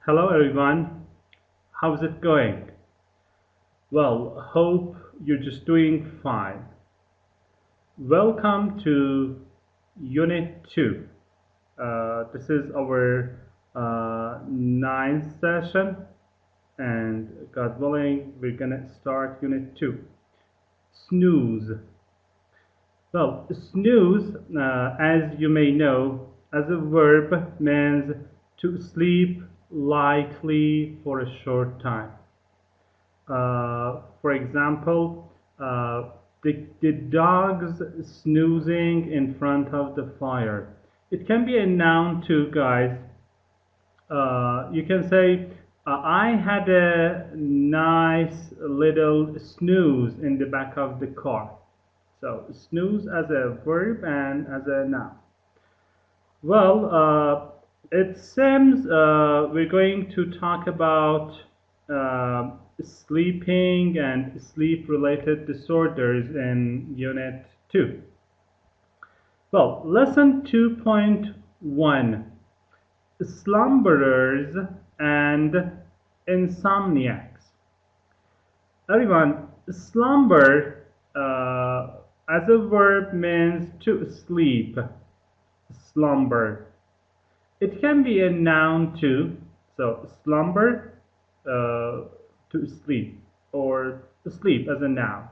Hello everyone, how's it going? Well, hope you're just doing fine. Welcome to Unit 2. This is our ninth session, and God willing, we're gonna start Unit 2. Snooze. Well, snooze, as you may know, as a verb means to sleep lightly for a short time. For example, the dogs snoozing in front of the fire. It can be a noun too, guys. You can say, I had a nice little snooze in the back of the car. So, snooze as a verb and as a noun. Well, it seems we're going to talk about uh, sleeping and sleep-related disorders in Unit 2. Well, Lesson 2.1, Slumberers and Insomniacs. Everyone, slumber as a verb means to sleep, slumber. It can be a noun too. So slumber, to sleep, or sleep as a noun.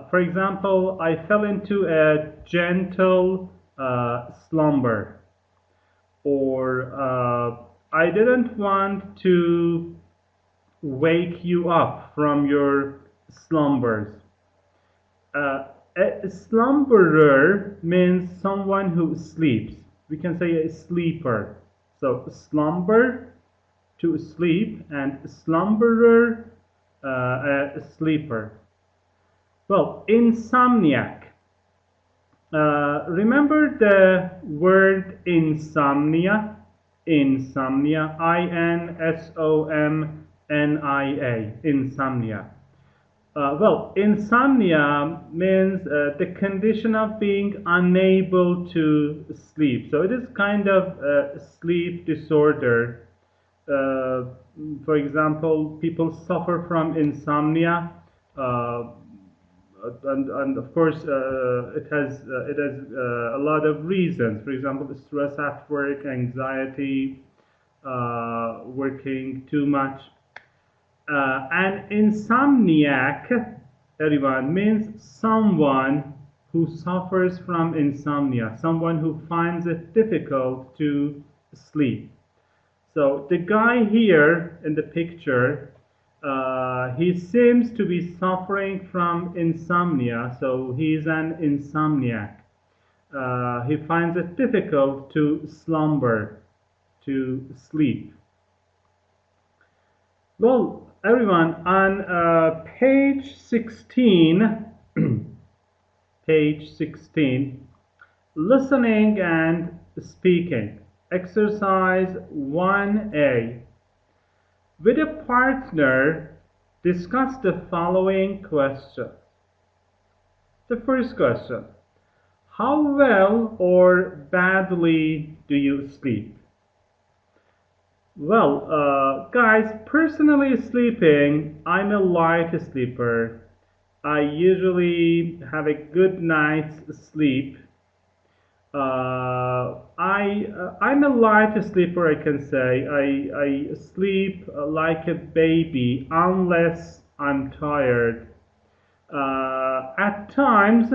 For example, I fell into a gentle slumber, or I didn't want to wake you up from your slumbers. A slumberer means someone who sleeps. We can say a sleeper. So slumber, to sleep, and slumberer, a sleeper. Well, insomniac. Remember the word insomnia? Insomnia, Insomnia, insomnia. Well, insomnia means the condition of being unable to sleep. So it is kind of a sleep disorder. Uh, for example, people suffer from insomnia, uh, and of course, it has a lot of reasons. For example, stress at work, anxiety, working too much. An insomniac, everyone, means someone who suffers from insomnia, someone who finds it difficult to sleep. So the guy here in the picture, he seems to be suffering from insomnia, so he's an insomniac. He finds it difficult to slumber, to sleep. Well, everyone, on page 16, page 16, listening and speaking, exercise 1A. With a partner, discuss the following questions. The first question, how well or badly do you sleep? Well, guys, personally sleeping, I'm a light sleeper. I usually have a good night's sleep. I'm a light sleeper, I can say. I sleep like a baby unless I'm tired. At times,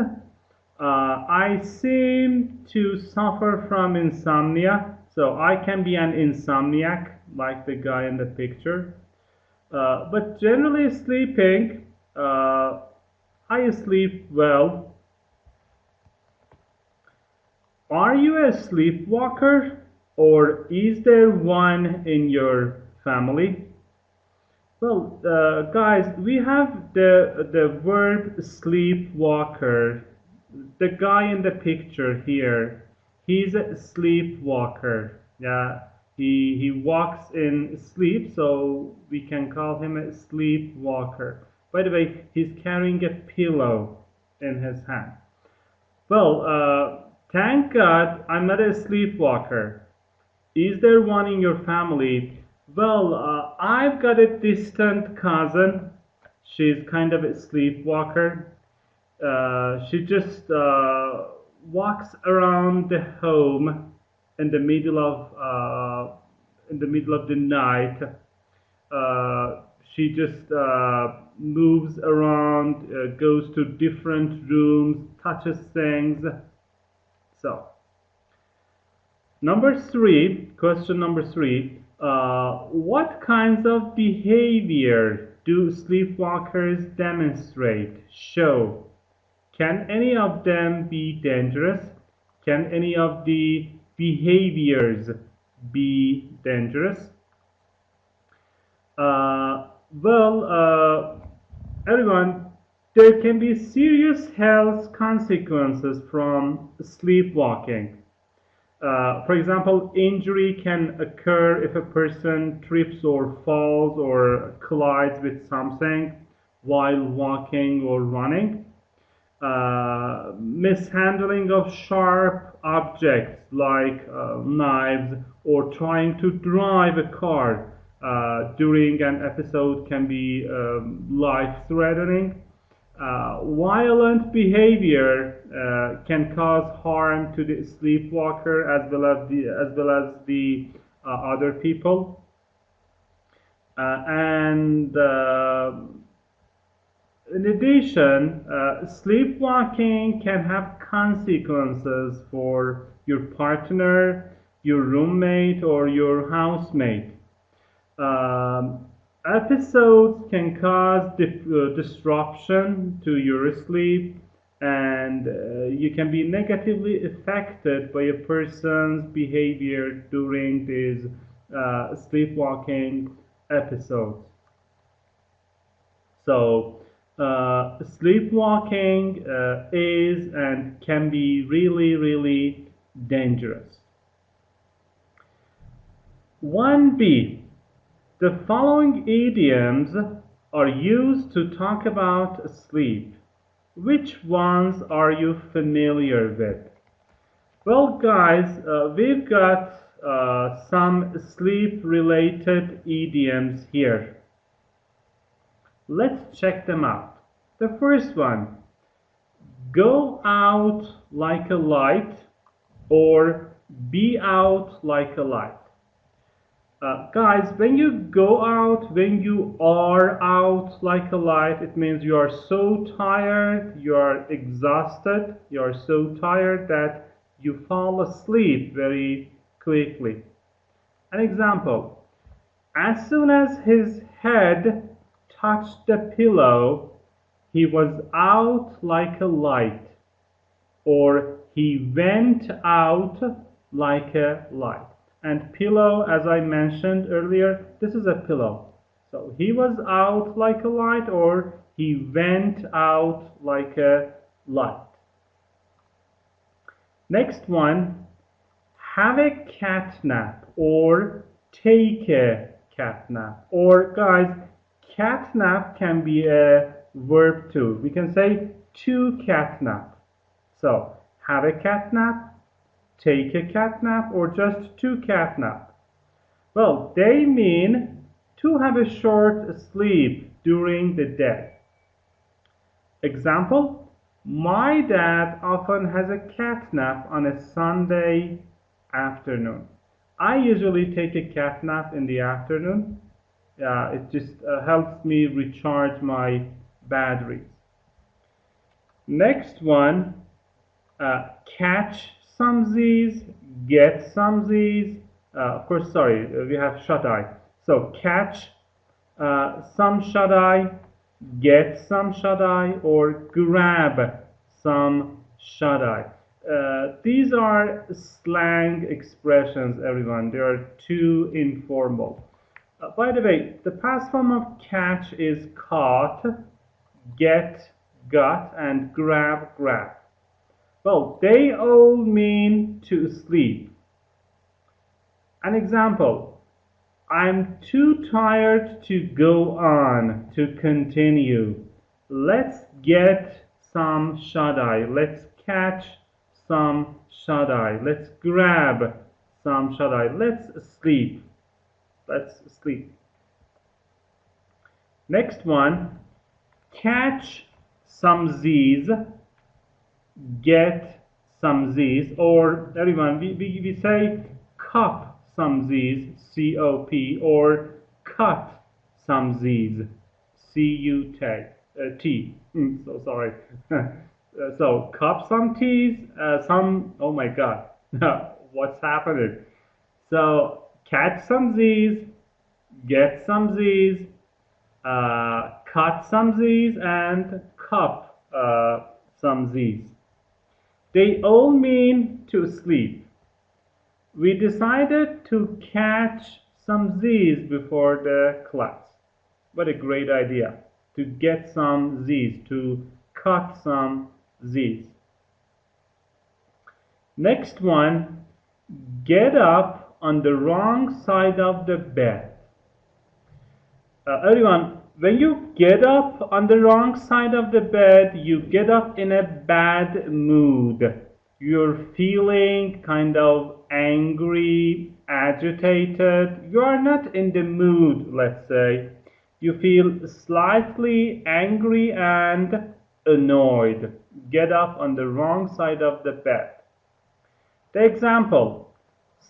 I seem to suffer from insomnia, so I can be an insomniac, like the guy in the picture. But generally sleeping, I sleep well. Are you a sleepwalker, or is there one in your family? Well, guys, we have the verb sleepwalker. The guy in the picture here, he's a sleepwalker. Yeah, he walks in sleep, so we can call him a sleepwalker. By the way, he's carrying a pillow in his hand. Well, thank God I'm not a sleepwalker. Is there one in your family? Well, I've got a distant cousin. She's kind of a sleepwalker. She just walks around the home in the middle of the night. She just moves around, goes to different rooms, touches things. So, question number three. What kinds of behavior do sleepwalkers demonstrate? Show. Can any of them be dangerous? Can any of the behaviors be dangerous? Well, everyone, there can be serious health consequences from sleepwalking. For example, injury can occur if a person trips or falls or collides with something while walking or running. Mishandling of sharp objects like knives or trying to drive a car during an episode can be life-threatening. Violent behavior can cause harm to the sleepwalker as well as the other people, and in addition, sleepwalking can have consequences for your partner, your roommate, or your housemate. Um, Episodes can cause disruption to your sleep, and you can be negatively affected by a person's behavior during these sleepwalking episodes. So, sleepwalking is and can be really, really dangerous. 1B. The following idioms are used to talk about sleep. Which ones are you familiar with? Well, guys, we've got some sleep related idioms here. Let's check them out. The first one, go out like a light or be out like a light. Guys, when you go out, when you are out like a light, it means you are so tired, you are exhausted, you are so tired that you fall asleep very quickly. An example, as soon as his head touched the pillow, he was out like a light, or he went out like a light. And pillow, as I mentioned earlier, this is a pillow. So he was out like a light, or he went out like a light. Next one, have a cat nap or take a cat nap. Or guys, cat nap can be a verb too. We can say to cat nap. So have a cat nap, take a cat nap, or just to cat nap. Well, they mean to have a short sleep during the day. Example, my dad often has a cat nap on a Sunday afternoon. I usually take a cat nap in the afternoon. It just helps me recharge my batteries. Next one, catch some Z's, get some Z's. Of course, sorry, we have shut eye. So catch some shut eye, get some shut eye, or grab some shut eye. These are slang expressions, everyone. They are too informal. By the way, the past form of catch is caught, get, got, and grab, grab. Well, they all mean to sleep. An example, I'm too tired to go on, to continue. Let's get some shut-eye. Let's catch some shut-eye. Let's grab some shut-eye. Let's sleep. Let's sleep. Next one, catch some Z's, get some Z's, or everyone, we say cop some Z's, C-O-P, or cut some Z's, C-U-T. So sorry. So cop some T's, oh my God, what's happening? So catch some Z's, get some Z's, cut some Z's, and cup some Z's. They all mean to sleep. We decided to catch some Z's before the class. What a great idea. To get some Z's, to cut some Z's. Next one, get up on the wrong side of the bed. Everyone, when you get up on the wrong side of the bed, you get up in a bad mood. You're feeling kind of angry, agitated. You are not in the mood, let's say. You feel slightly angry and annoyed. Get up on the wrong side of the bed. The example,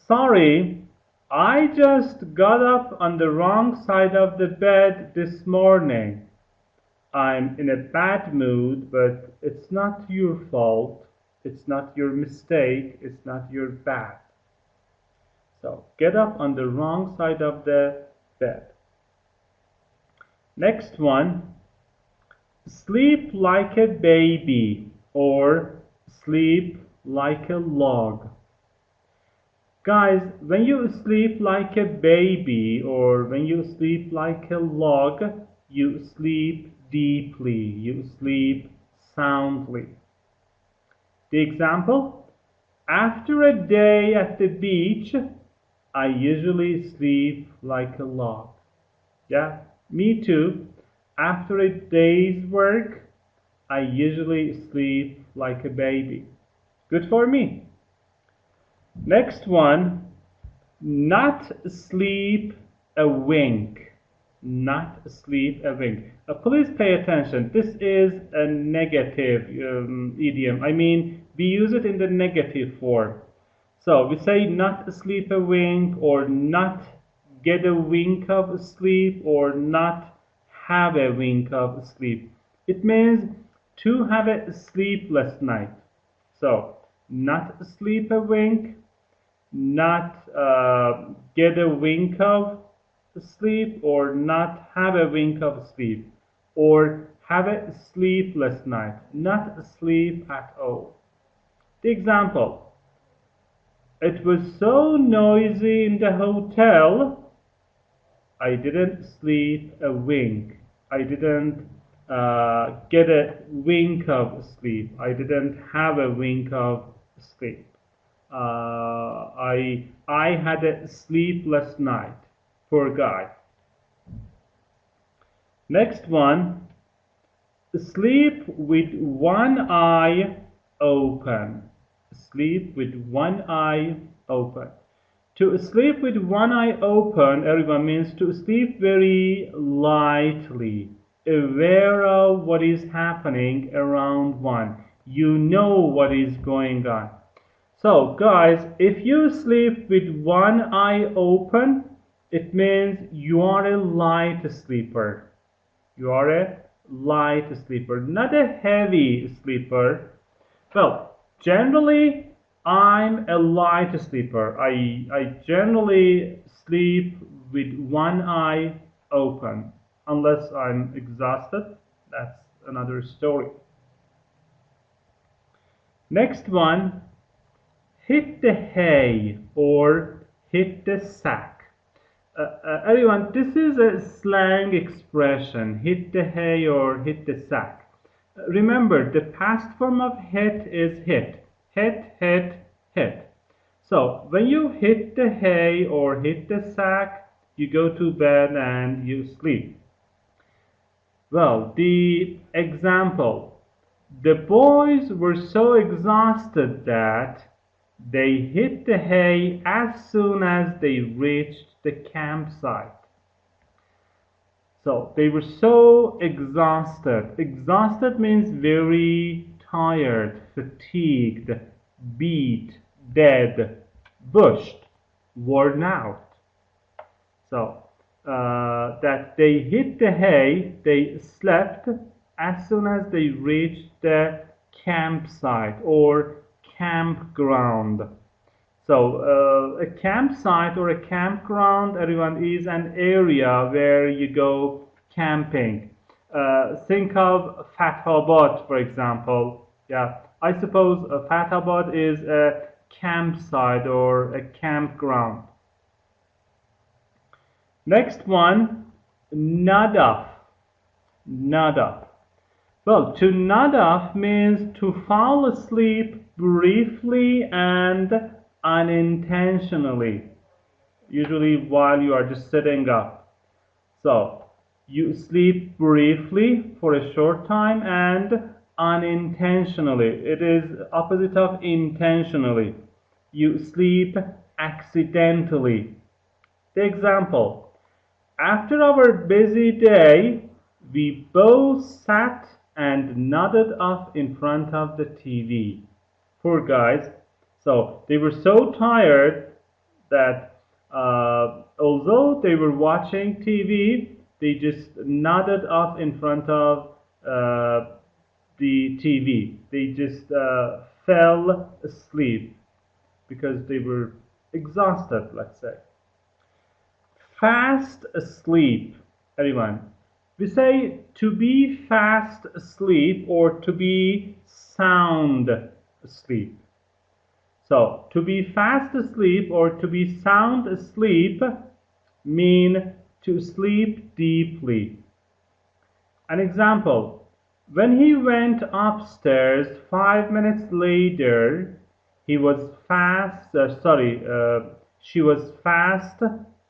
sorry, I just got up on the wrong side of the bed this morning. I'm in a bad mood, but it's not your fault. It's not your mistake. It's not your bad. So get up on the wrong side of the bed. Next one, sleep like a baby or sleep like a log. Guys, when you sleep like a baby or when you sleep like a log, you sleep deeply, you sleep soundly. The example, after a day at the beach, I usually sleep like a log. Yeah, me too. After a day's work, I usually sleep like a baby. Good for me. Next one, not sleep a wink. Not sleep a wink. Please pay attention. This is a negative idiom. I mean, we use it in the negative form. So we say not sleep a wink, or not get a wink of sleep, or not have a wink of sleep. It means to have a sleepless night. So not sleep a wink, not get a wink of sleep, or not have a wink of sleep, or have a sleepless night, not sleep at all. The example, it was so noisy in the hotel, I didn't sleep a wink. I didn't get a wink of sleep. I didn't have a wink of sleep. I had a sleepless night. Poor guy. Next one, sleep with one eye open. Sleep with one eye open. To sleep with one eye open, everyone, means to sleep very lightly, aware of what is happening around one. You know what is going on. So guys, if you sleep with one eye open, it means you are a light sleeper. You are a light sleeper, not a heavy sleeper. Well, generally, I'm a light sleeper. I generally sleep with one eye open, unless I'm exhausted. That's another story. Next one, hit the hay or hit the sack. Everyone, this is a slang expression, hit the hay or hit the sack. Remember, the past form of hit is hit. Hit, hit, hit. So, when you hit the hay or hit the sack, you go to bed and you sleep. Well, the example. The boys were so exhausted that They hit the hay as soon as they reached the campsite. So they were so exhausted. Exhausted means very tired, fatigued, beat, dead, bushed, worn out. So that they hit the hay, they slept as soon as they reached the campsite or campground. So a campsite or a campground, everyone, is an area where you go camping. Think of Fathabad, for example. Yeah, I suppose Fathabad is a campsite or a campground. Next one, nod off. Nod off. Well, to nod off means to fall asleep briefly and unintentionally, usually while you are just sitting up. So, you sleep briefly for a short time and unintentionally. It is opposite of intentionally. You sleep accidentally. The example, after our busy day, we both sat and nodded off in front of the TV. Poor guys. So they were so tired that although they were watching TV, they just nodded off in front of the TV. They just fell asleep because they were exhausted, let's say. Fast asleep, everyone. We say to be fast asleep or to be sound asleep. So, to be fast asleep or to be sound asleep mean to sleep deeply. An example, when he went upstairs 5 minutes later, he was she was fast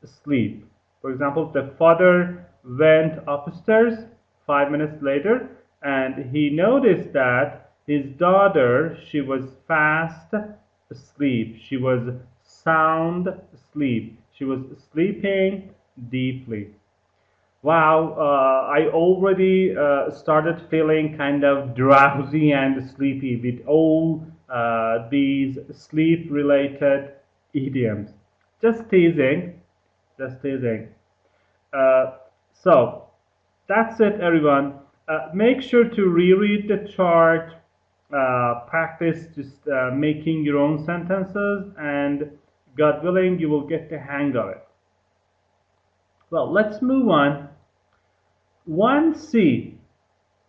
asleep. For example, the father went upstairs 5 minutes later and he noticed that his daughter, she was fast asleep. She was sound asleep. She was sleeping deeply. Wow, I already started feeling kind of drowsy and sleepy with all these sleep related idioms. Just teasing, just teasing. Uh, so that's it, everyone. Make sure to reread the chart, practice just making your own sentences, and God willing, you will get the hang of it. Well, let's move on. 1C.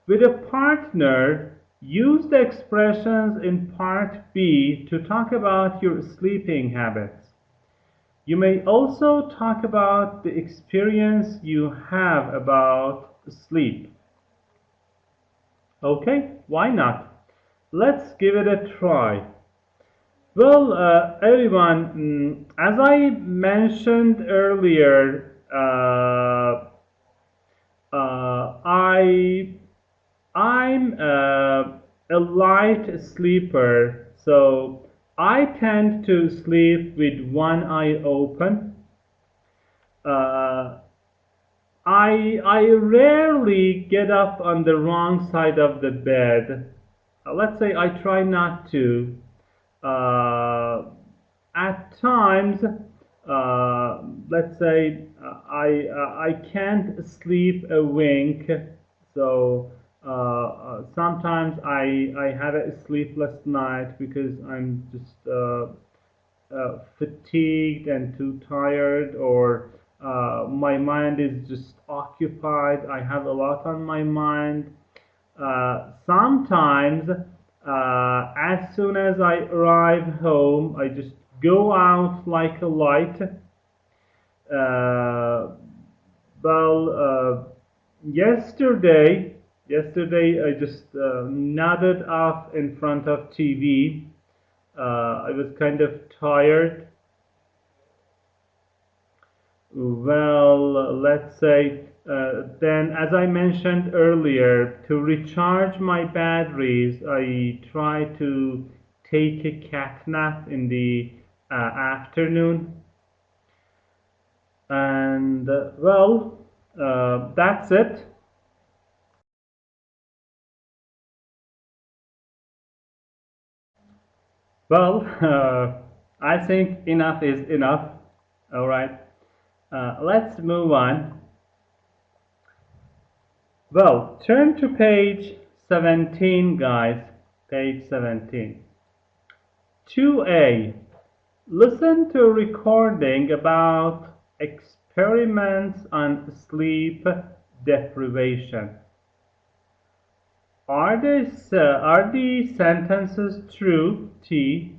With a partner, use the expressions in part B to talk about your sleeping habits. You may also talk about the experience you have about sleep. Okay, why not? Let's give it a try. Well, everyone, as I mentioned earlier, I'm a light sleeper, so I tend to sleep with one eye open. Uh, I rarely get up on the wrong side of the bed. Let's say I try not to. Uh, at times, let's say I can't sleep a wink, so sometimes I have a sleepless night because I'm just fatigued and too tired, or my mind is just occupied. I have a lot on my mind. Sometimes, as soon as I arrive home, I just go out like a light. Well, yesterday I just nodded off in front of TV. I was kind of tired. Well, let's say then, as I mentioned earlier, to recharge my batteries, I try to take a cat nap in the afternoon. And that's it. Well, I think enough is enough. All right. Let's move on. Well, turn to page 17, guys. Page 17. 2A. Listen to a recording about experiments on sleep deprivation. Are the sentences true, T,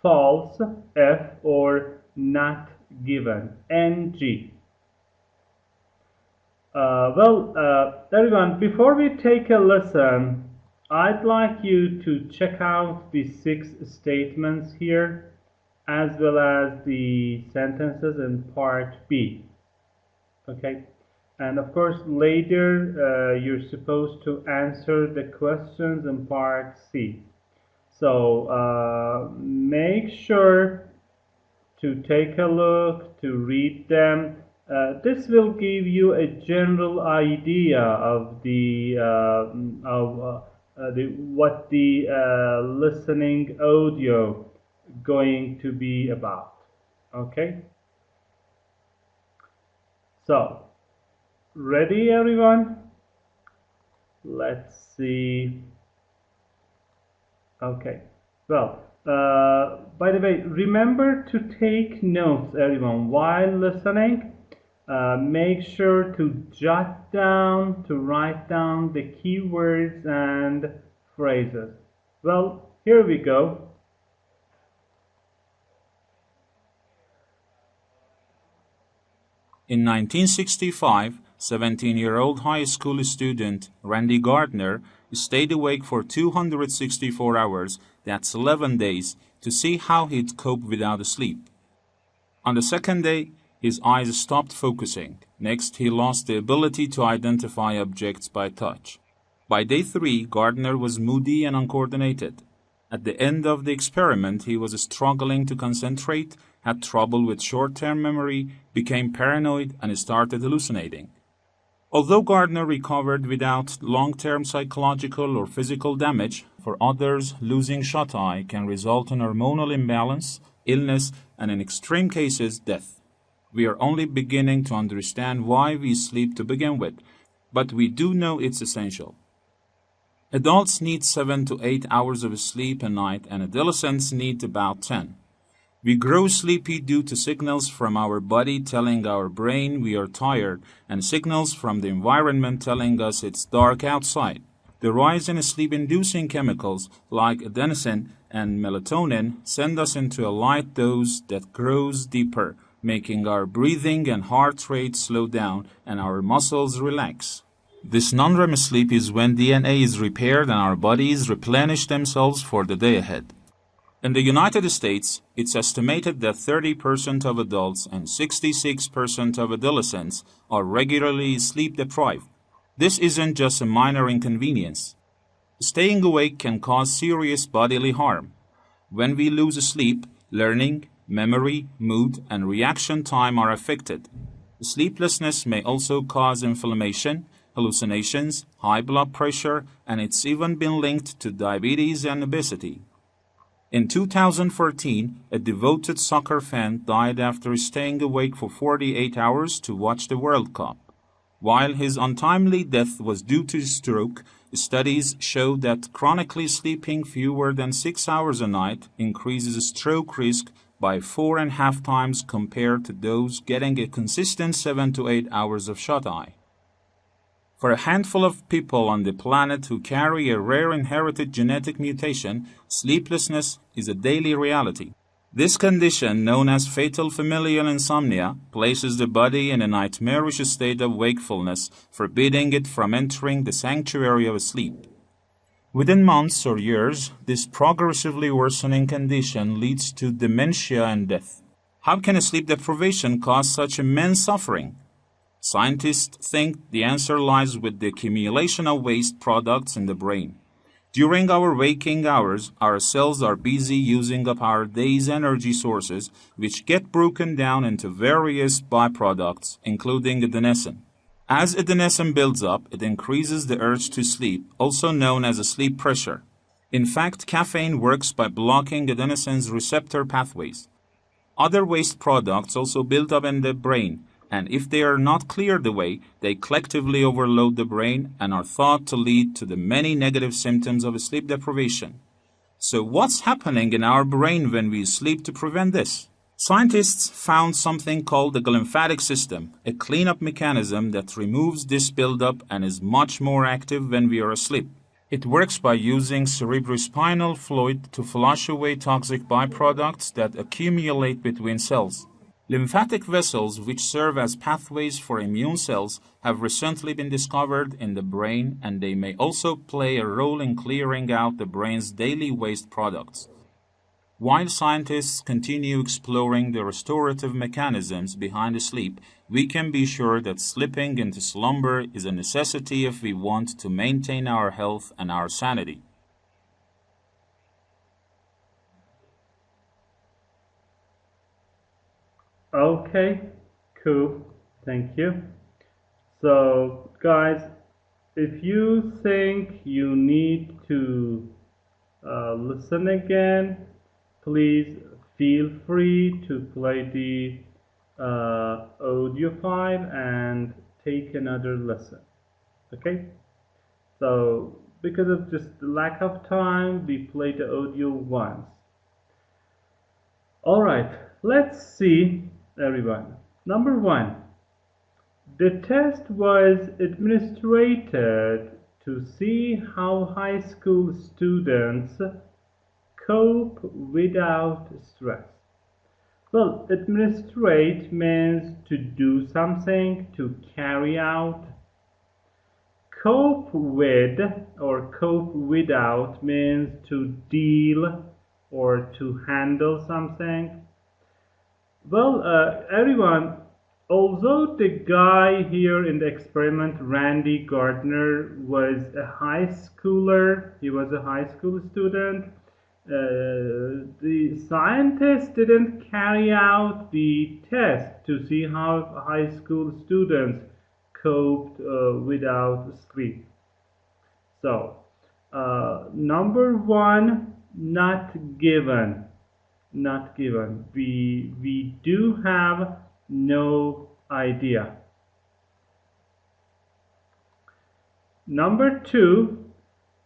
false, F, or not given, NG? Everyone, before we take a listen, I'd like you to check out the 6 statements here, as well as the sentences in part B. Okay, and of course, later you're supposed to answer the questions in part C. So make sure to take a look, to read them. This will give you a general idea of what the listening audio going to be about. Okay. So, ready, everyone? Let's see. Okay. Well, by the way, remember to take notes, everyone, while listening. Make sure to write down the keywords and phrases. Well, here we go. In 1965, 17-year-old high school student Randy Gardner stayed awake for 264 hours, that's 11 days, to see how he'd cope without sleep. On the second day, his eyes stopped focusing. Next, he lost the ability to identify objects by touch. By day 3, Gardner was moody and uncoordinated. At the end of the experiment, he was struggling to concentrate, had trouble with short-term memory, became paranoid, and started hallucinating. Although Gardner recovered without long-term psychological or physical damage, for others, losing shut-eye can result in hormonal imbalance, illness, and in extreme cases, death. We are only beginning to understand why we sleep to begin with, but we do know it's essential. Adults need 7 to 8 hours of sleep a night, and adolescents need about 10. We grow sleepy due to signals from our body telling our brain we are tired, and signals from the environment telling us it's dark outside. The rise in sleep-inducing chemicals like adenosine and melatonin send us into a light dose that grows deeper, making our breathing and heart rate slow down and our muscles relax. This non-REM sleep is when DNA is repaired and our bodies replenish themselves for the day ahead. In the United States, it's estimated that 30% of adults and 66% of adolescents are regularly sleep deprived. This isn't just a minor inconvenience. Staying awake can cause serious bodily harm. When we lose sleep, learning, memory, mood, and reaction time are affected. Sleeplessness may also cause inflammation, hallucinations, high blood pressure, and it's even been linked to diabetes and obesity. In 2014, a devoted soccer fan died after staying awake for 48 hours to watch the World Cup. While his untimely death was due to stroke, studies show that chronically sleeping fewer than 6 hours a night increases stroke risk by 4.5 times compared to those getting a consistent 7 to 8 hours of shut-eye. For a handful of people on the planet who carry a rare inherited genetic mutation, sleeplessness is a daily reality. This condition, known as fatal familial insomnia, places the body in a nightmarish state of wakefulness, forbidding it from entering the sanctuary of sleep. Within months or years, this progressively worsening condition leads to dementia and death. How can a sleep deprivation cause such immense suffering? Scientists think the answer lies with the accumulation of waste products in the brain. During our waking hours, our cells are busy using up our day's energy sources, which get broken down into various byproducts, including adenosine. As adenosine builds up, it increases the urge to sleep, also known as a sleep pressure. In fact, caffeine works by blocking adenosine's receptor pathways. Other waste products also build up in the brain, and if they are not cleared away, they collectively overload the brain and are thought to lead to the many negative symptoms of sleep deprivation. So what's happening in our brain when we sleep to prevent this? Scientists found something called the glymphatic system, a cleanup mechanism that removes this buildup and is much more active when we are asleep. It works by using cerebrospinal fluid to flush away toxic byproducts that accumulate between cells. Lymphatic vessels, which serve as pathways for immune cells, have recently been discovered in the brain, and they may also play a role in clearing out the brain's daily waste products. While scientists continue exploring the restorative mechanisms behind sleep, we can be sure that slipping into slumber is a necessity if we want to maintain our health and our sanity. Okay, cool. Thank you. So, guys, if you think you need to listen again, please feel free to play the audio file and take another lesson. Okay? So, because of just the lack of time, we play the audio once. Alright, let's see, everyone. Number one, the test was administered to see how high school students cope without stress. Well, administrate means to do something, to carry out. Cope with or cope without means to deal or to handle something. Well, everyone, although the guy here in the experiment, Randy Gardner, was a high schooler, he was a high school student, the scientists didn't carry out the test to see how high school students coped without sleep. So, number one, not given. Not given. We do have no idea. Number two,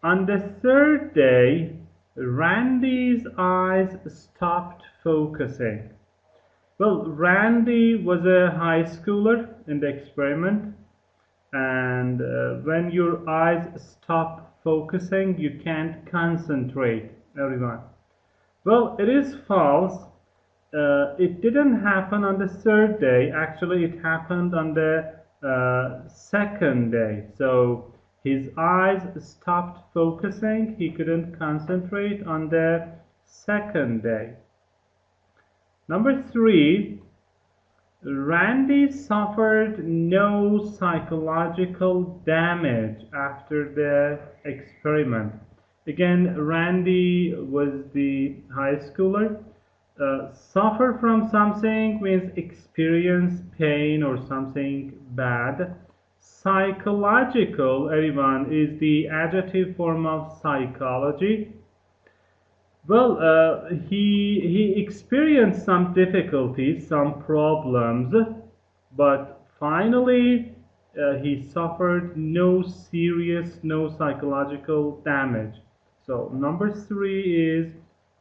on the third day, Randy's eyes stopped focusing. Well, Randy was a high schooler in the experiment, and when your eyes stop focusing, you can't concentrate, everyone. Well, it is false. It didn't happen on the third day. Actually, it happened on the second day. So his eyes stopped focusing. He couldn't concentrate on the second day. Number three, Randy suffered no psychological damage after the experiment. Again, Randy was the high schooler. Suffer from something means experience pain or something bad. Psychological, everyone, is the adjective form of psychology. Well, he experienced some difficulties, some problems, but finally he suffered no serious, no psychological damage. So number three is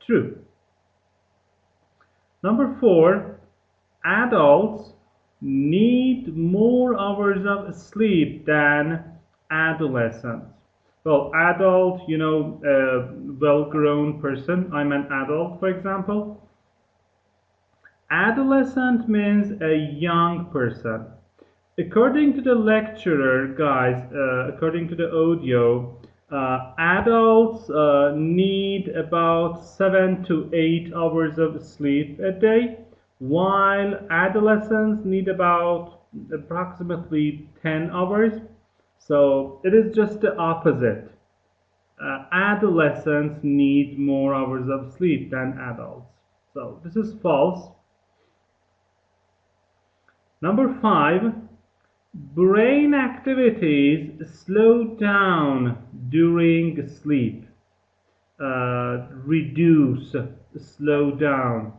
true. Number four, adults need more hours of sleep than adolescents. Well, adult, a well-grown person. I'm an adult, for example. Adolescent means a young person. According to the lecturer, guys, according to the audio, adults need about 7 to 8 hours of sleep a day, while adolescents need about approximately 10 hours. So it is just the opposite. adolescents need more hours of sleep than adults. So this is false. Number 5, brain activities slow down during sleep. Reduce, slow down.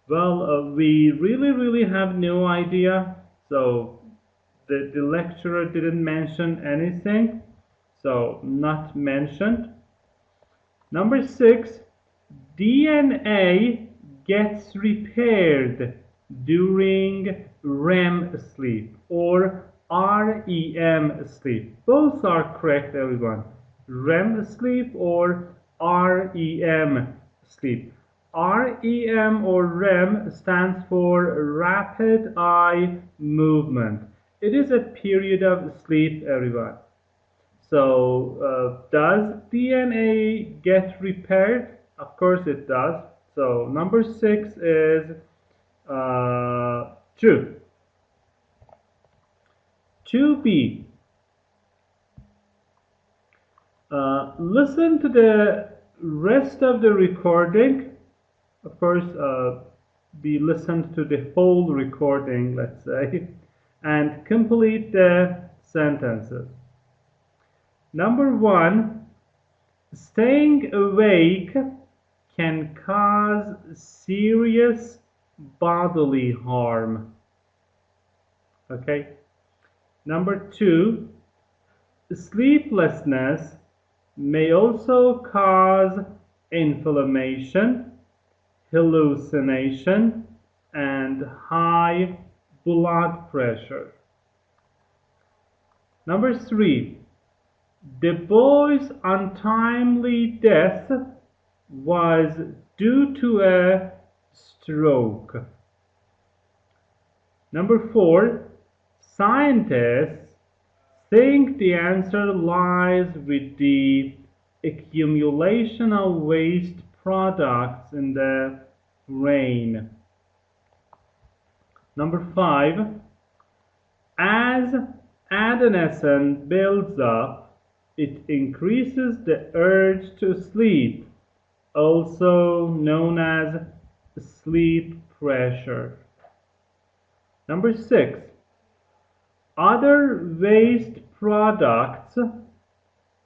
Well, we really have no idea. So the lecturer didn't mention anything. So not mentioned. Number 6, DNA gets repaired during REM sleep or REM sleep. Both are correct, everyone. REM sleep or REM sleep. REM or REM stands for rapid eye movement. It is a period of sleep, everyone. So, does DNA get repaired? Of course it does. So, number 6 is true. 2B. Listen to the rest of the recording. Of course, we listened to the whole recording, let's say, and complete the sentences. Number 1, staying awake can cause serious bodily harm. Okay. Number 2, sleeplessness may also cause inflammation, hallucination, and high blood pressure. Number 3, the boy's untimely death was due to a stroke. Number 4, scientists think the answer lies with the accumulation of waste products in the brain. Number 5, as adenosine builds up, it increases the urge to sleep, also known as sleep pressure. Number 6, other waste products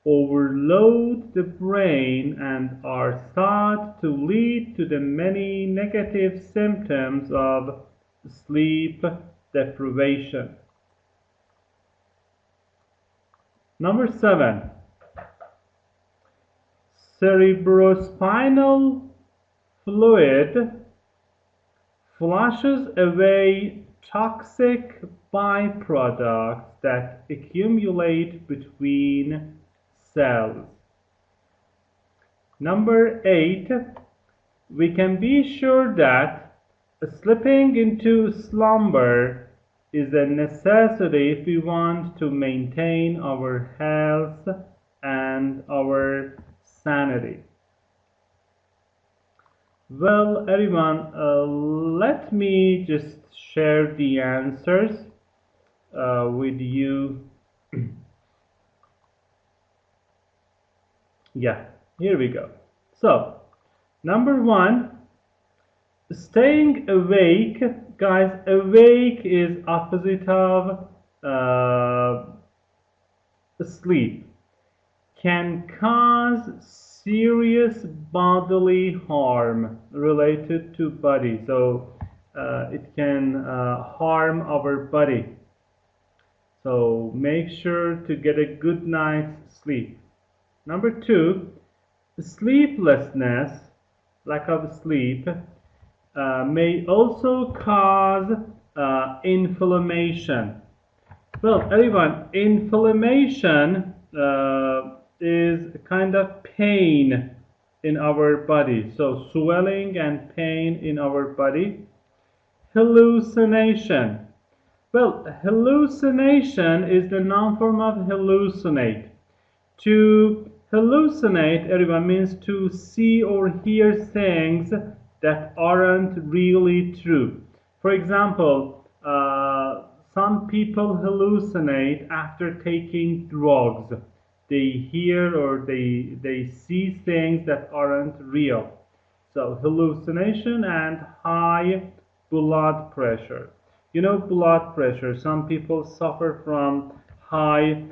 overload the brain and are thought to lead to the many negative symptoms of sleep deprivation. Number 7, cerebrospinal fluid flushes away toxic byproducts that accumulate between cells. Number 8, we can be sure that slipping into slumber is a necessity if we want to maintain our health and our sanity. Well, everyone, let me just share the answers with you. Yeah, here we go. So, number 1, staying awake. Guys, awake is opposite of sleep. Can cause serious bodily harm related to body. So it can harm our body. So make sure to get a good night's sleep. Number 2, sleeplessness, lack of sleep, may also cause inflammation. Well, everyone, inflammation is a kind of pain in our body. So swelling and pain in our body. Hallucination. Well, hallucination is the noun form of hallucinate. To hallucinate, everyone, means to see or hear things that aren't really true. For example, some people hallucinate after taking drugs. they hear or they see things that aren't real. So hallucination and high blood pressure. You know, blood pressure, some people suffer from high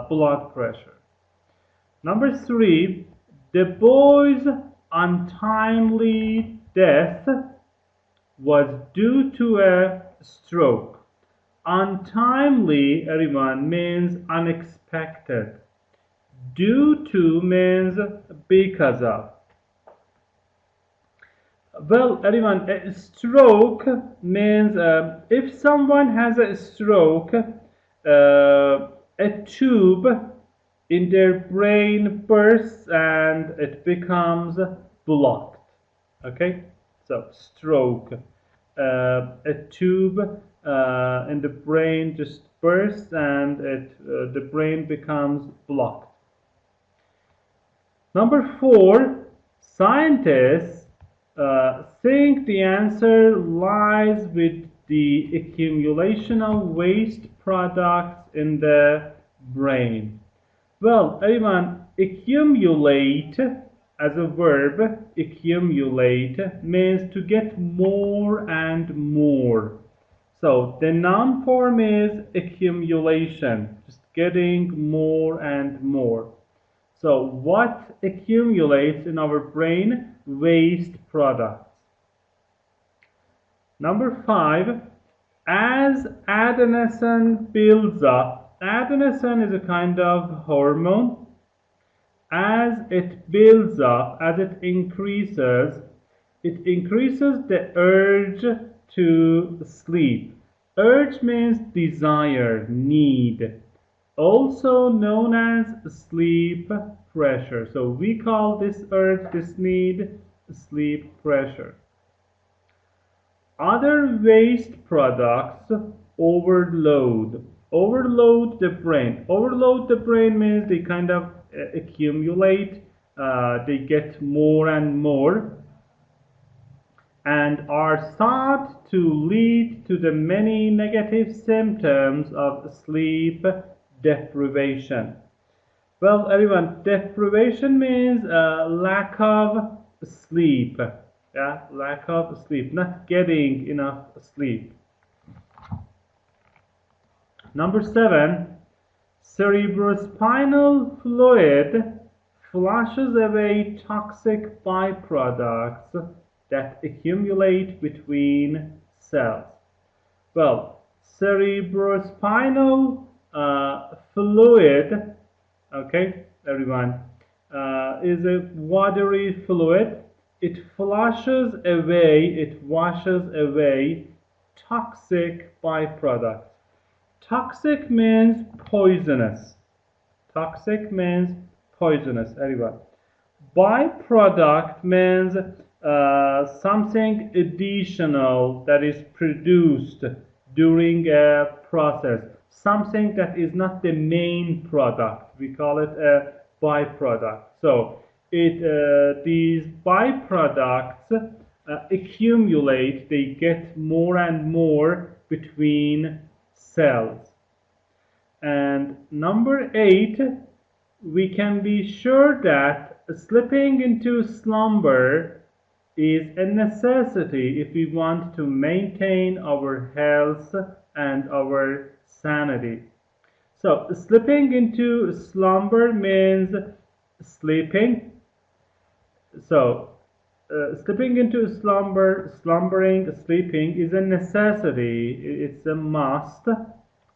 blood pressure. Number three, the boy's untimely death was due to a stroke. Untimely, everyone, means unexpected. Due to means because of. Well, everyone, a stroke means if someone has a stroke, a tube in their brain bursts and it becomes blocked. Okay, so stroke. A tube in the brain just bursts and the brain becomes blocked. Number four, scientists think the answer lies with the accumulation of waste products in the brain. Well, everyone, accumulate as a verb, accumulate means to get more and more. So the noun form is accumulation, just getting more and more. So what accumulates in our brain? Waste products. Number five, as adenosine builds up, adenosine is a kind of hormone. As it builds up, as it increases the urge to sleep. Urge means desire, need, also known as sleep pressure. So we call this urge, this need, sleep pressure. Other waste products overload. Overload the brain. Overload the brain means they kind of accumulate, they get more and more, and are thought to lead to the many negative symptoms of sleep deprivation. Well, everyone, deprivation means lack of sleep. Yeah, lack of sleep, not getting enough sleep. Number seven, cerebrospinal fluid flushes away toxic byproducts that accumulate between cells. Well, cerebrospinal fluid, okay, everyone, is a watery fluid. It flushes away, it washes away toxic byproducts. Toxic means poisonous. Toxic means poisonous, everyone. Byproduct means something additional that is produced during a process. Something that is not the main product. We call it a byproduct. So these byproducts accumulate, they get more and more between cells. And number eight, we can be sure that slipping into slumber is a necessity if we want to maintain our health and our sanity. So slipping into slumber means sleeping. So slipping into slumbering, sleeping is a necessity. It's a must.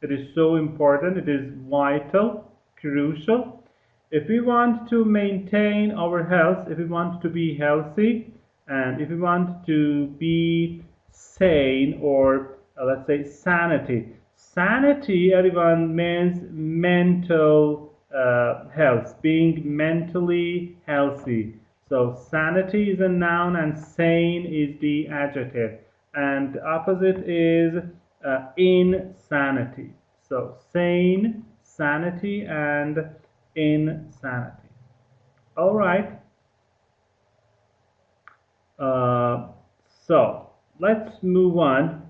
It is so important. It is vital, crucial. If we want to maintain our health, if we want to be healthy, and if we want to be sane, or let's say sanity. Sanity, everyone, means mental health, being mentally healthy. So sanity is a noun and sane is the adjective. And the opposite is insanity. So sane, sanity, and insanity. All right. So let's move on.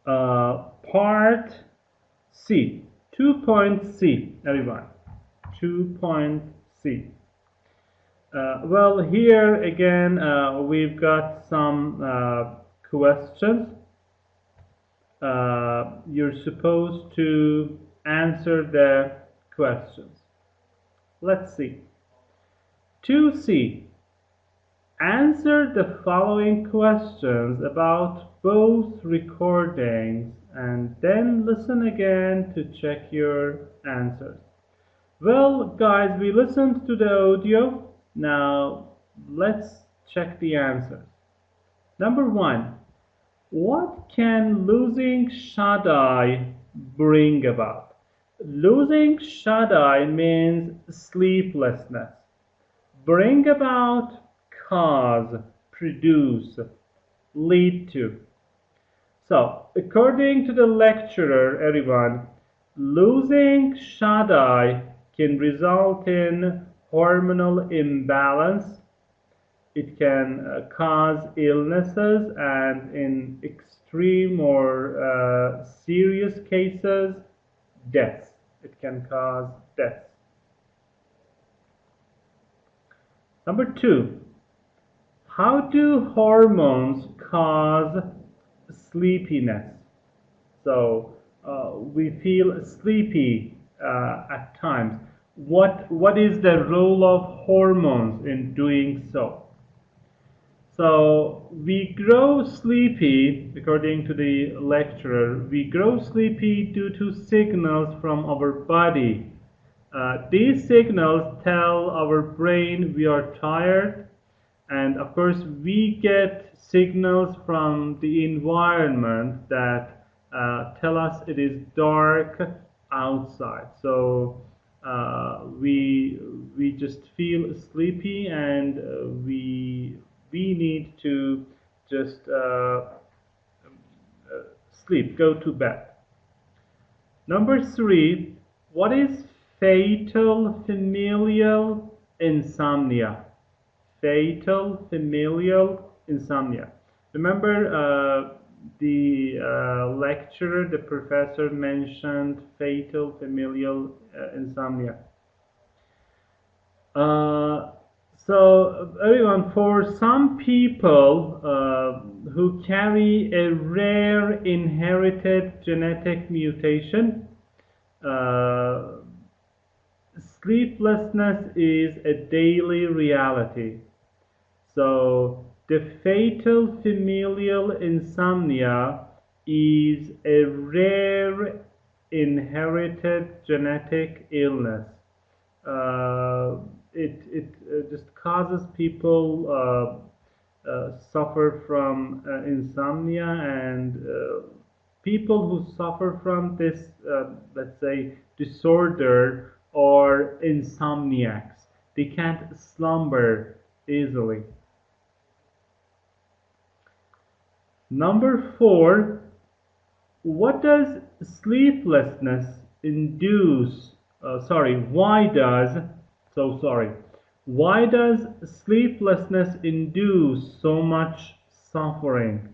Part C. 2-point C, everyone. 2-point C. Well, here again, we've got some questions. You're supposed to answer the questions. Let's see. 2C. Answer the following questions about both recordings and then listen again to check your answers. Well, guys, we listened to the audio. Now, let's check the answers. Number 1. What can losing shut-eye bring about? Losing shut-eye means sleeplessness. Bring about, cause, produce, lead to. So, according to the lecturer, everyone, losing shut-eye can result in hormonal imbalance. It can cause illnesses, and in extreme or serious cases, deaths. It can cause deaths. Number 2, how do hormones cause sleepiness? So we feel sleepy at times. What is the role of hormones in doing so? So we grow sleepy, according to the lecturer, we grow sleepy due to signals from our body. These signals tell our brain we are tired, and of course we get signals from the environment that tell us it is dark outside. So we just feel sleepy, and we need to just sleep, go to bed. Number 3, what is fatal familial insomnia? Fatal familial insomnia. Remember, the lecturer, the professor mentioned fatal familial insomnia. So everyone, for some people who carry a rare inherited genetic mutation, sleeplessness is a daily reality. So the fatal familial insomnia is a rare inherited genetic illness. It just causes people suffer from insomnia, and people who suffer from this, let's say, disorder or insomniacs. They can't slumber easily. Number 4, what does sleeplessness induce? Why does sleeplessness induce so much suffering?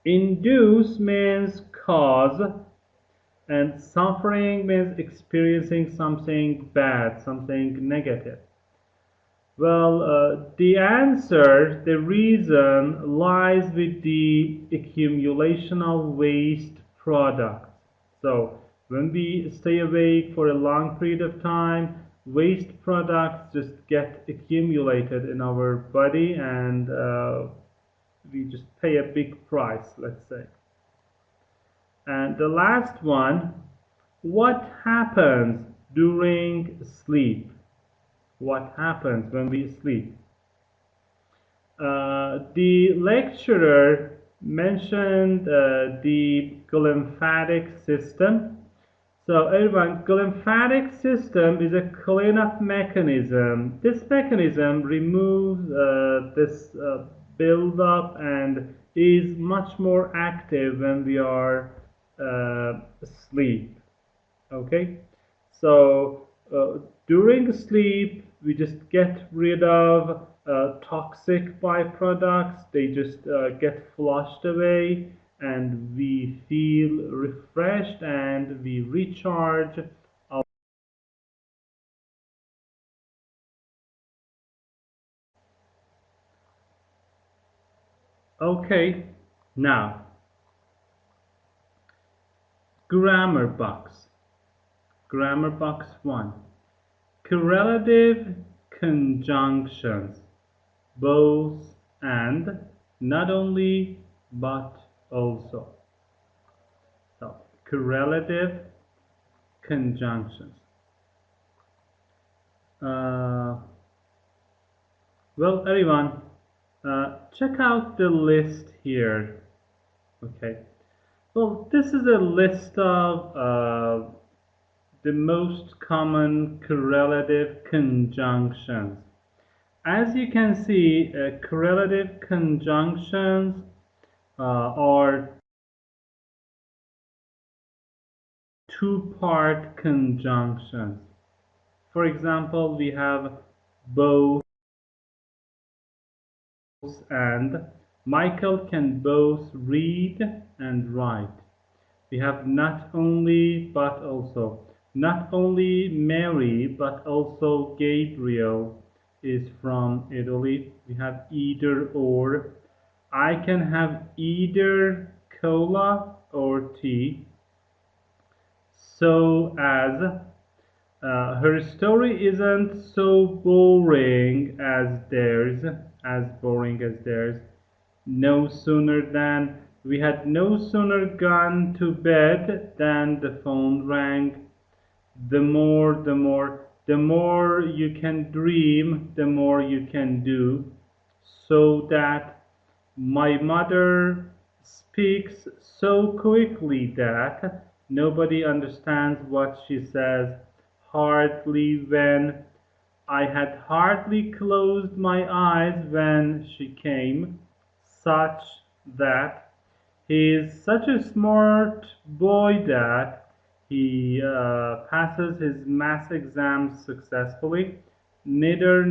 Induce means cause, and suffering means experiencing something bad, something negative. Well, the answer, the reason lies with the accumulation of waste products. So when we stay awake for a long period of time, waste products just get accumulated in our body, and we just pay a big price, let's say. And the last one, what happens during sleep? What happens when we sleep? The lecturer mentioned the glymphatic system. So everyone, glymphatic system is a cleanup mechanism. This mechanism removes this buildup and is much more active when we are asleep. Okay, so during sleep we just get rid of toxic byproducts. They just get flushed away, and we feel refreshed and we recharge. Okay, now grammar box. Grammar box 1. Correlative conjunctions. Both and, not only, but also. So, correlative conjunctions. Uh, well, everyone, check out the list here. Okay. Well, this is a list of the most common correlative conjunctions. As you can see, correlative conjunctions are two-part conjunctions. For example, we have both and. Michael can both read and write. We have not only but also. Not only Mary but also Gabriel is from Italy. We have either or. I can have either cola or tea. So as her story isn't so boring as theirs, as boring as theirs. No sooner than we had no sooner gone to bed than the phone rang. The more you can dream, the more you can do. So that my mother speaks so quickly that nobody understands what she says. Hardly when I had hardly closed my eyes when she came, such that he is such a smart boy that he passes his math exams successfully. Neither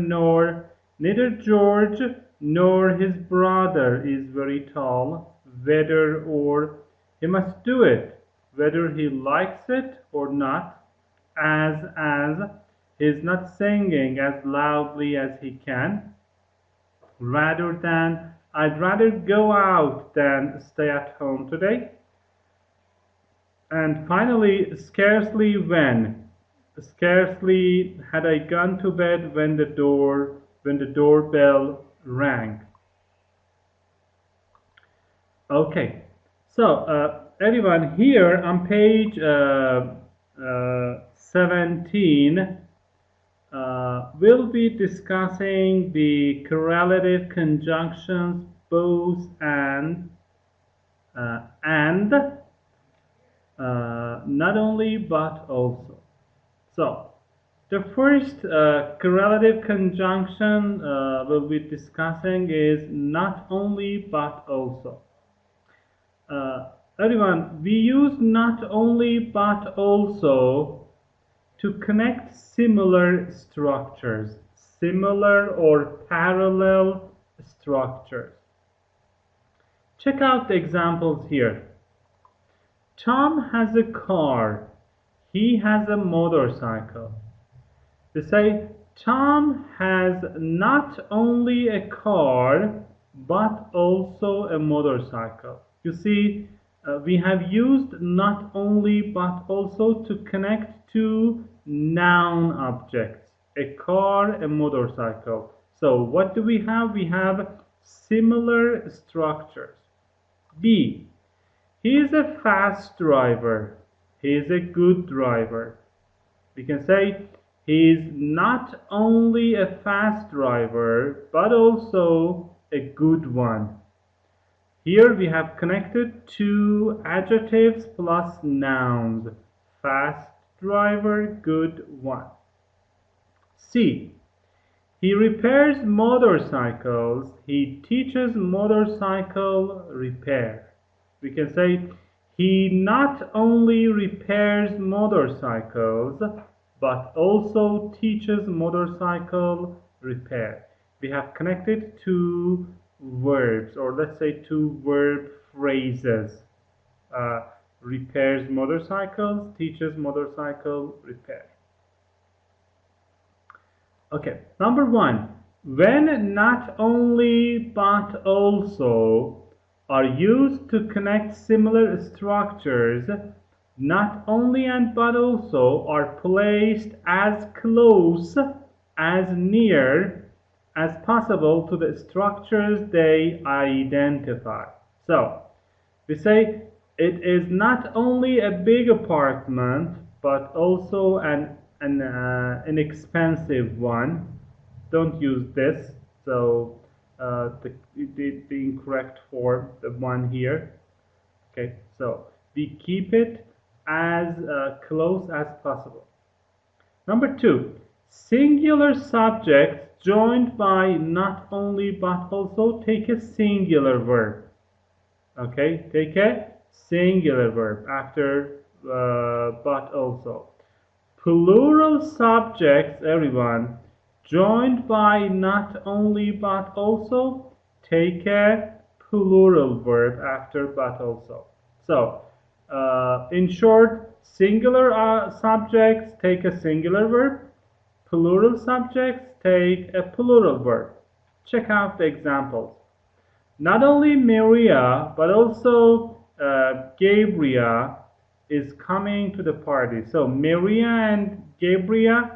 George nor his brother is very tall. Whether or he must do it, whether he likes it or not, as he's not singing as loudly as he can. Rather than I'd rather go out than stay at home today. And finally, scarcely had I gone to bed when the doorbell rang. Okay, so everyone here on page 17, we'll be discussing the correlative conjunctions both and not only but also. So the first correlative conjunction we'll be discussing is not only but also. Uh, Everyone, we use not only but also to connect similar or parallel structures. Check out the examples here. Tom has a car. He has a motorcycle. They say Tom has not only a car but also a motorcycle. You see, we have used not only but also to connect two noun objects, a car, a motorcycle. So what do we have? We have similar structures. B. He is a fast driver. He is a good driver. We can say he is not only a fast driver, but also a good one. Here we have connected two adjectives plus nouns. Fast driver, good one. C. He repairs motorcycles. He teaches motorcycle repair. We can say he not only repairs motorcycles but also teaches motorcycle repair. We have connected two verbs, or let's say two verb phrases. Uh, Repairs motorcycles, teaches motorcycle repair. Okay, number one, when not only but also are used to connect similar structures, not only and but also are placed as close, as near as possible to the structures they identify. So, we say it is not only a big apartment, but also an inexpensive one. Don't use this. So the incorrect form, the one here. Okay, so we keep it as close as possible. Number two, singular subjects joined by not only but also take a singular verb. Okay, take a singular verb after but also. Plural subjects, everyone, joined by not only but also, take a plural verb after but also. So, in short, singular subjects take a singular verb, plural subjects take a plural verb. Check out the examples. Not only Maria, but also Gabriel is coming to the party. So Maria and Gabriel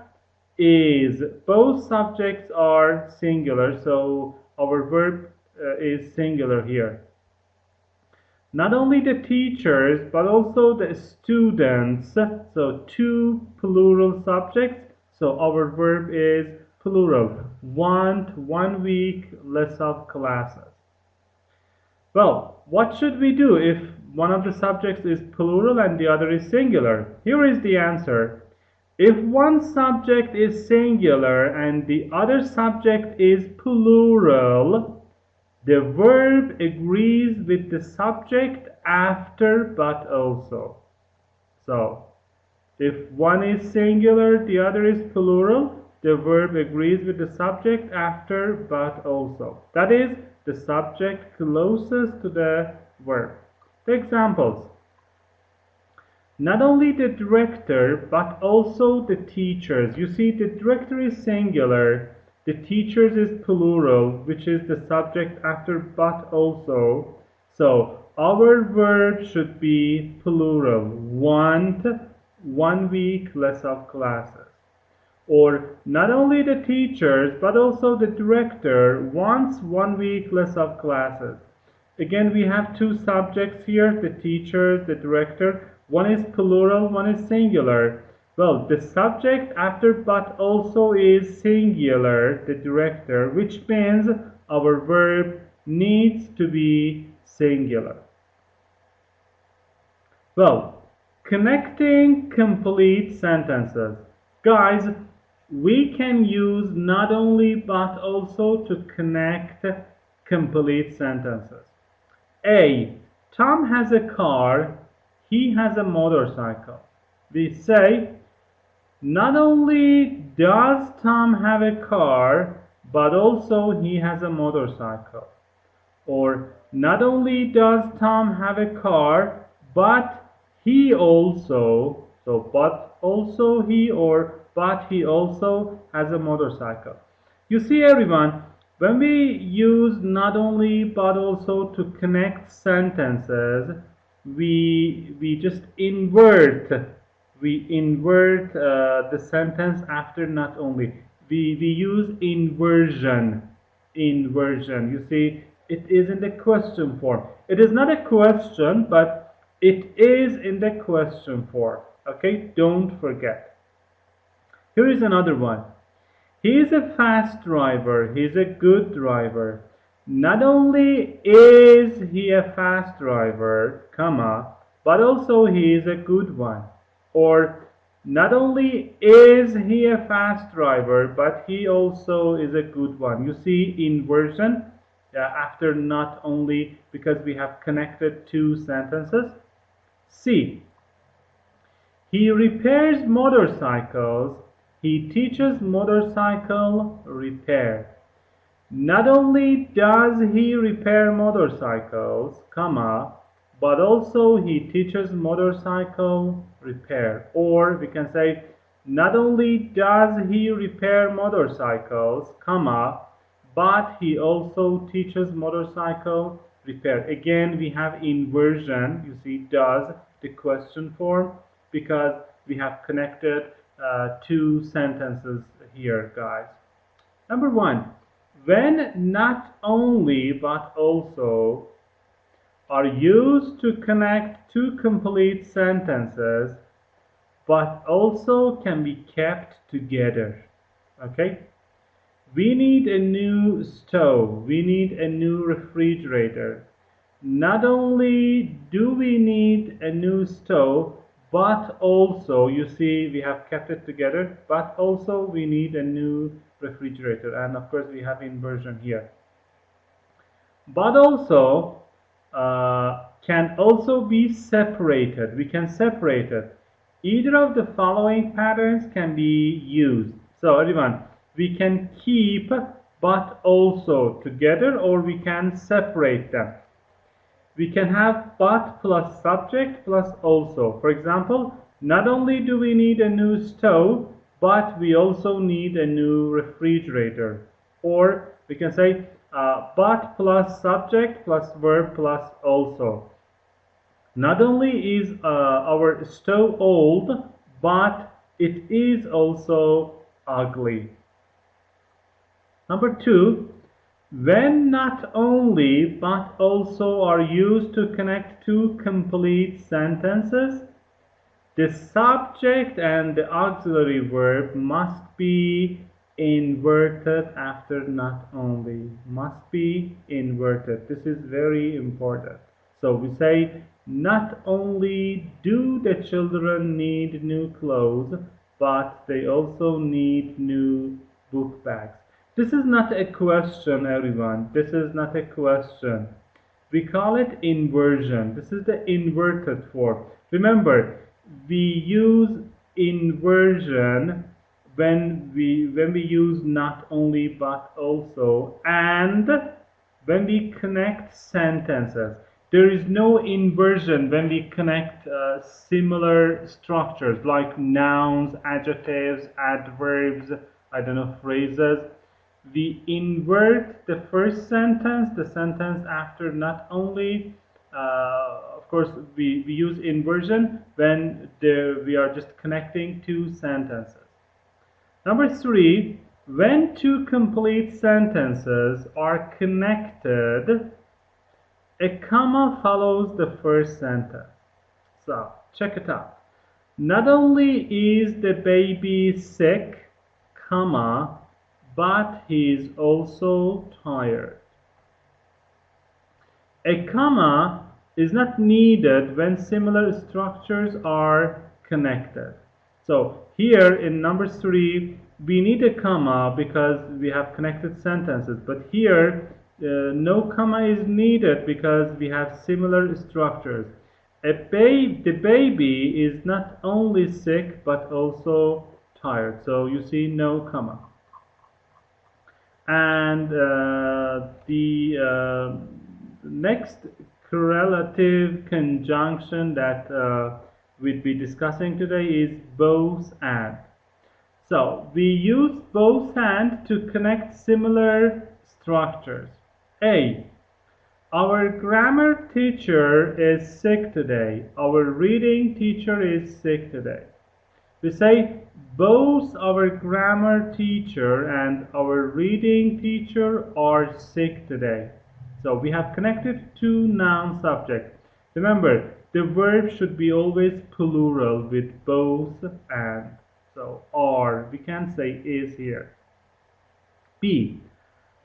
is, both subjects are singular, so our verb is singular here. Not only the teachers, but also the students, so two plural subjects, so our verb is plural. Want 1 week less of classes. Well, what should we do if one of the subjects is plural and the other is singular? Here is the answer. If one subject is singular and the other subject is plural, the verb agrees with the subject after but also. So, if one is singular, the other is plural, the verb agrees with the subject after but also. That is, the subject closest to the verb. The examples. Not only the director, but also the teachers. You see, the director is singular, the teachers is plural, which is the subject after but also. So, our verb should be plural. Want 1 week less of classes. Or not only the teachers, but also the director wants 1 week less of classes. Again, we have two subjects here, the teachers, the director. One is plural, one is singular. Well, the subject after but also is singular, the director, which means our verb needs to be singular. Well, connecting complete sentences. Guys, we can use not only but also to connect complete sentences. A. Tom has a car, he has a motorcycle. We say, not only does Tom have a car, but also he has a motorcycle. Or, not only does Tom have a car, but he also, so but also he, or but he also has a motorcycle. You see, everyone, when we use not only but also to connect sentences, we just invert the sentence after not only. We use inversion. You see, it is in the question form. It is not a question, but it is in the question form. Okay, don't forget. Here is another one. He is a fast driver. He is a good driver. Not only is he a fast driver, comma, but also he is a good one. Or not only is he a fast driver, but he also is a good one. You see inversion after not only, because we have connected two sentences. C. He repairs motorcycles. He teaches motorcycle repair. Not only does he repair motorcycles, comma, but also he teaches motorcycle repair. Or we can say, not only does he repair motorcycles, comma, but he also teaches motorcycle repair. Again, we have inversion. You see, does the question form because we have connected two sentences here, guys. Number one, when not only but also are used to connect two complete sentences, but also can be kept together. Okay? We need a new stove. We need a new refrigerator. Not only do we need a new stove, but also, you see, we have kept it together, but also we need a new refrigerator. And of course, we have inversion here. But also can also be separated. We can separate it. Either of the following patterns can be used. So everyone, we can keep but also together, or we can separate them. We can have but plus subject plus also. For example, not only do we need a new stove, but we also need a new refrigerator. Or we can say but plus subject plus verb plus also. Not only is our stove old, but it is also ugly. Number two, when not only but also are used to connect two complete sentences, the subject and the auxiliary verb must be inverted after not only. Must be inverted. This is very important. So we say, not only do the children need new clothes, but they also need new book bags. This is not a question, everyone. This is not a question. We call it inversion. This is the inverted form. Remember, we use inversion when we use not only but also, and when we connect sentences. There is no inversion when we connect similar structures like nouns, adjectives, adverbs, I don't know, phrases. We invert the first sentence, the sentence after not only. Of course, we use inversion when we are just connecting two sentences. Number three, when two complete sentences are connected, a comma follows the first sentence. So, check it out. Not only is the baby sick, comma, but he is also tired. A comma is not needed when similar structures are connected. So here in number three, we need a comma because we have connected sentences. But here, no comma is needed because we have similar structures. The baby is not only sick but also tired. So you see no comma. And the next correlative conjunction that we'll be discussing today is both and. So we use both and to connect similar structures. A. Our grammar teacher is sick today. Our reading teacher is sick today. We say both our grammar teacher and our reading teacher are sick today. So we have connected two noun subjects. Remember, the verb should be always plural with both and. So are, we can say is here. B.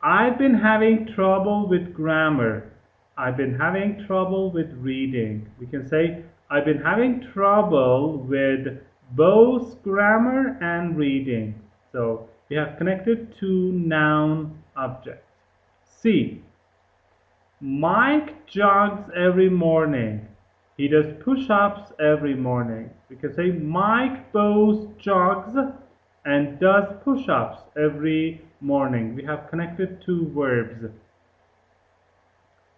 I've been having trouble with grammar. I've been having trouble with reading. We can say I've been having trouble with both grammar and reading. So we have connected two noun objects. C. Mike jogs every morning. He does push-ups every morning. We can say Mike both jogs and does push-ups every morning. We have connected two verbs.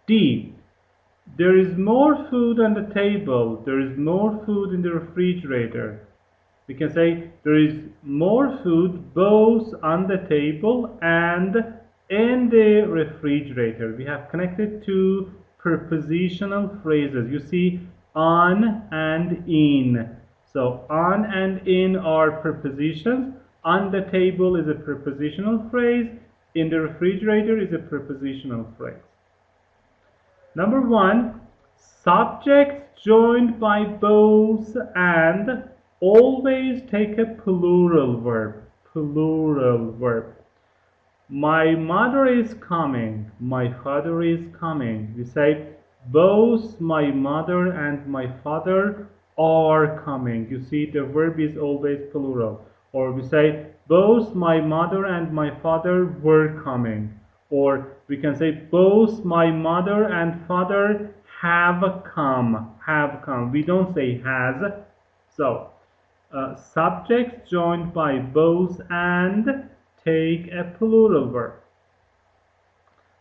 D. There is more food on the table. There is more food in the refrigerator. We can say there is more food both on the table and in the refrigerator. We have connected two prepositional phrases. You see, on and in. So on and in are prepositions. On the table is a prepositional phrase. In the refrigerator is a prepositional phrase. Number one, subjects joined by both and always take a plural verb. Plural verb. My mother is coming. My father is coming. We say both my mother and my father are coming. You see, the verb is always plural. Or we say both my mother and my father were coming. Or we can say both my mother and father have come. Have come. We don't say has. So, subjects joined by both and take a plural verb.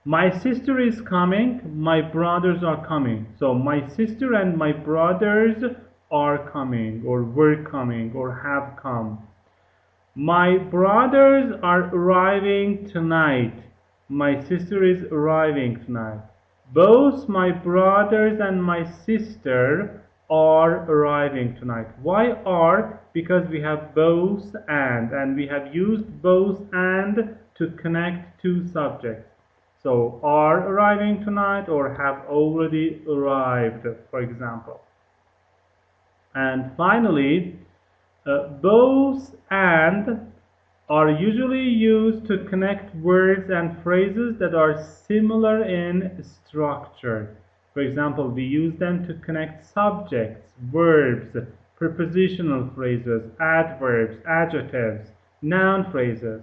My sister is coming. My brothers are coming. So, my sister and my brothers are coming, or were coming, or have come. My brothers are arriving tonight. My sister is arriving tonight. Both my brothers and my sister are arriving tonight. Why are? Because we have both and we have used both and to connect two subjects. So, are arriving tonight or have already arrived, for example. And finally, both and are usually used to connect words and phrases that are similar in structure. For example, we use them to connect subjects, verbs, prepositional phrases, adverbs, adjectives, noun phrases.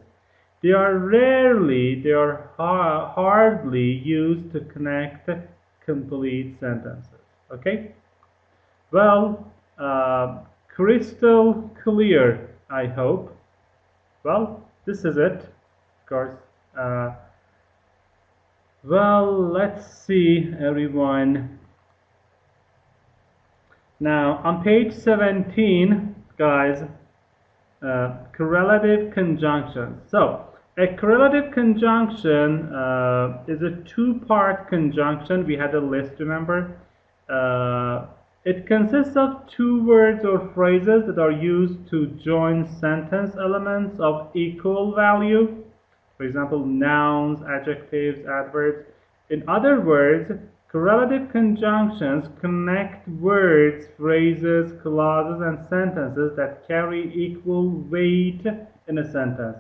They are hardly used to connect complete sentences. Okay? Well, crystal clear, I hope. Well, this is it, of course. Well, let's see, everyone. Now, on page 17, guys, correlative conjunctions. So, a correlative conjunction is a two-part conjunction. We had a list, remember? It consists of two words or phrases that are used to join sentence elements of equal value. For example, nouns, adjectives, adverbs. In other words, correlative conjunctions connect words, phrases, clauses, and sentences that carry equal weight in a sentence.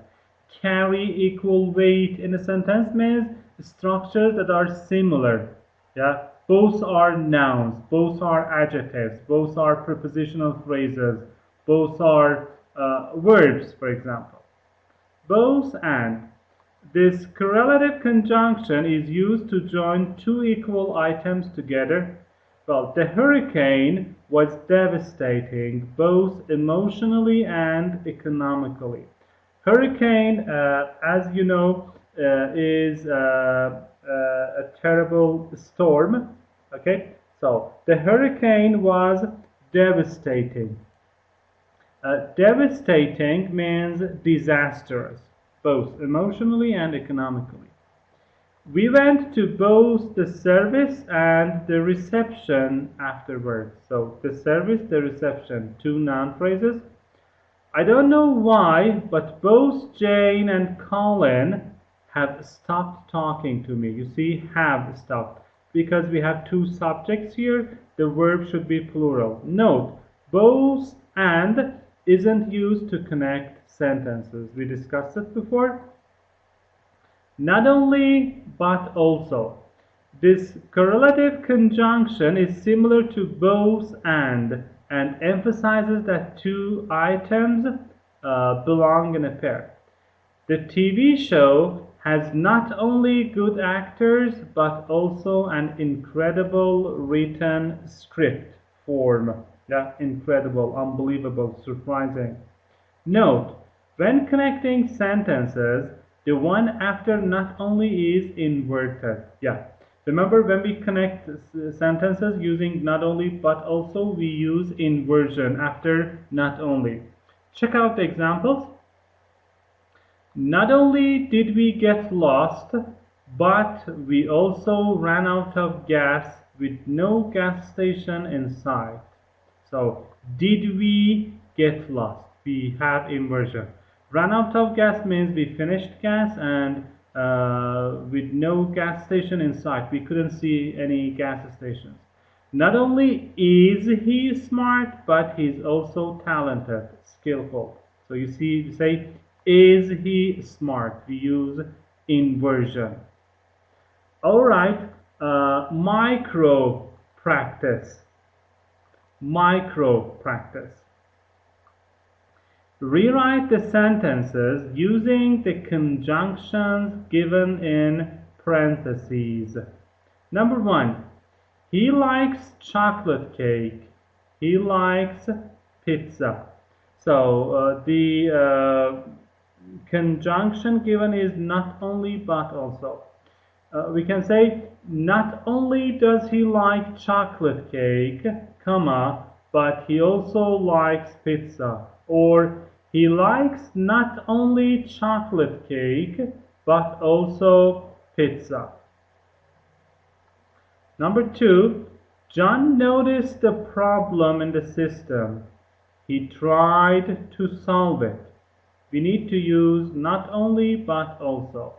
Carry equal weight in a sentence means structures that are similar. Yeah. Both are nouns, both are adjectives, both are prepositional phrases, both are verbs, for example. Both and. This correlative conjunction is used to join two equal items together. Well, the hurricane was devastating, both emotionally and economically. Hurricane, as you know, is a terrible storm. Okay, so the hurricane was devastating. Devastating means disastrous, both emotionally and economically. We went to both the service and the reception afterwards. So the service, the reception, two noun phrases. I don't know why, but both Jane and Colin have stopped talking to me. You see, have stopped. Because we have two subjects here, the verb should be plural. Note, both and isn't used to connect sentences. We discussed it before. Not only, but also. This correlative conjunction is similar to both and emphasizes that two items belong in a pair. The TV show has not only good actors, but also an incredible written script form. Yeah, incredible, unbelievable, surprising. Note, when connecting sentences, The one after not only is inverted. Yeah. Remember when we connect sentences using not only but also, we use inversion after not only. Check out the examples. Not only did we get lost, but we also ran out of gas with no gas station in sight. So, did we get lost? We have inversion. Run out of gas means we finished gas and with no gas station in sight. We couldn't see any gas stations. Not only is he smart, but he's also talented, skillful. So you see, you say, is he smart? We use inversion. All right, micro practice. Micro practice. Rewrite the sentences using the conjunctions given in parentheses. Number one, he likes chocolate cake. He likes pizza. So the conjunction given is not only but also. We can say not only does he like chocolate cake, comma, but he also likes pizza. Or he likes not only chocolate cake, but also pizza. Number two, John noticed the problem in the system. He tried to solve it. We need to use not only but also.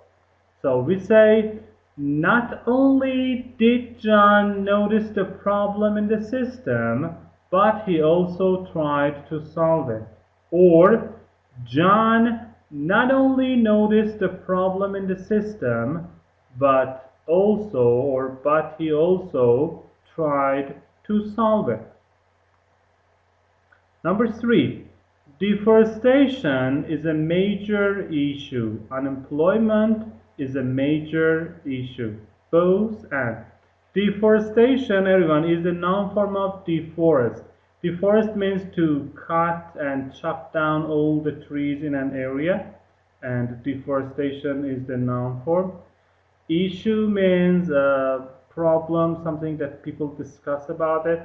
So we say, not only did John notice the problem in the system, but he also tried to solve it. Or, John not only noticed the problem in the system, but he also tried to solve it. Number three, deforestation is a major issue. Unemployment is a major issue. Both and. Deforestation, everyone, is the noun form of deforest. Deforest means to cut and chop down all the trees in an area, and deforestation is the noun form. Issue means problem, something that people discuss about it.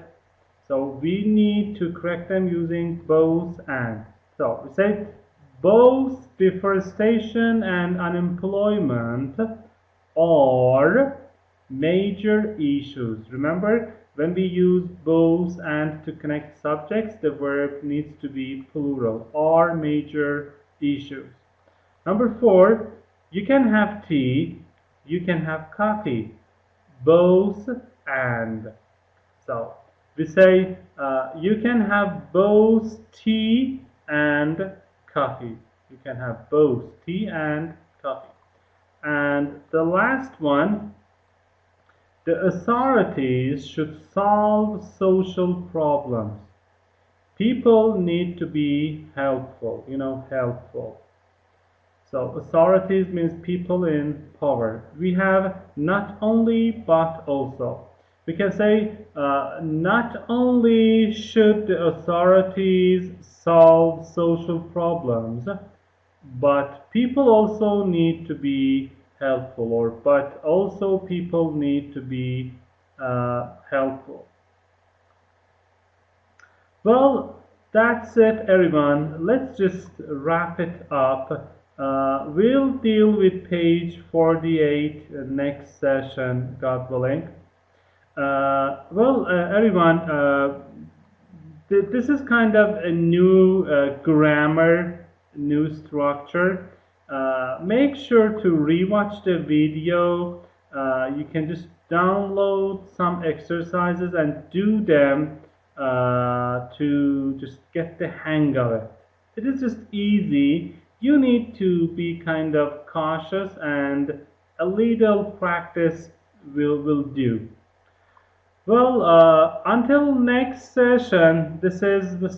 So we need to correct them using both and. So we say both deforestation and unemployment are major issues. Remember, when we use both and to connect subjects, the verb needs to be plural, are major issues. Number four, you can have tea, you can have coffee, both and. So we say you can have both tea and coffee. You can have both tea and coffee. And the last one, the authorities should solve social problems. People need to be helpful, helpful. So authorities means people in power. We have not only but also. We can say not only should the authorities solve social problems, but people also need to be helpful, or but also people need to be helpful. Well, that's it, everyone. Let's just wrap it up. We'll deal with page 48 next session, God willing. Everyone, this is kind of a new grammar, new structure. Make sure to rewatch the video. You can just download some exercises and do them to just get the hang of it. It is just easy. You need to be kind of cautious, and a little practice will do. Well, until next session, this is the